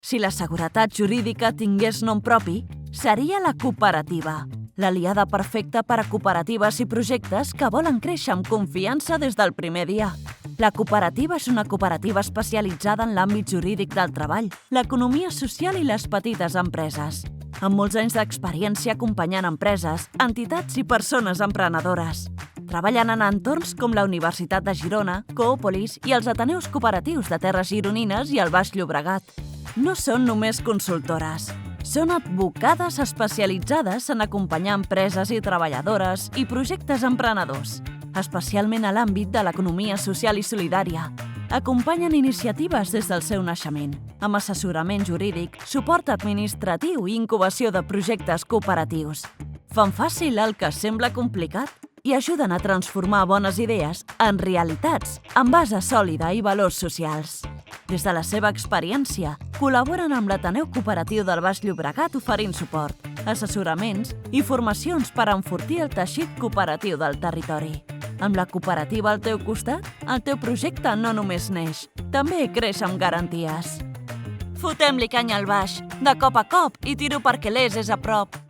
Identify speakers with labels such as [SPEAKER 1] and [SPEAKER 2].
[SPEAKER 1] Si la seguretat jurídica tingués nom propi, seria la cooperativa, l'aliada perfecta per a cooperatives i projectes que volen créixer amb confiança des del primer dia. La cooperativa és una cooperativa especialitzada en l'àmbit jurídic del treball, l'economia social i les petites empreses, amb molts anys d'experiència acompanyant empreses, entitats i persones emprenedores. Treballen en entorns com la Universitat de Girona, Coòpolis i els Ateneus Cooperatius de Terres Gironines i el Baix Llobregat. No són només consultores. Són advocades especialitzades en acompanyar empreses i treballadores i projectes emprenedors, especialment a l'àmbit de l'economia social i solidària. Acompanyen iniciatives des del seu naixement, amb assessorament jurídic, suport administratiu i incubació de projectes cooperatius. Fan fàcil el que sembla complicat i ajuden a transformar bones idees en realitats amb base sòlida i valors socials. Des de la seva experiència, col·laboren amb l'Ateneu Cooperatiu del Baix Llobregat oferint suport, assessoraments i formacions per enfortir el teixit cooperatiu del territori. Amb la cooperativa al teu costat, el teu projecte no només neix, també creix amb garanties. Fotem-li canya al baix, de cop a cop, i tiro perquè l'és a prop.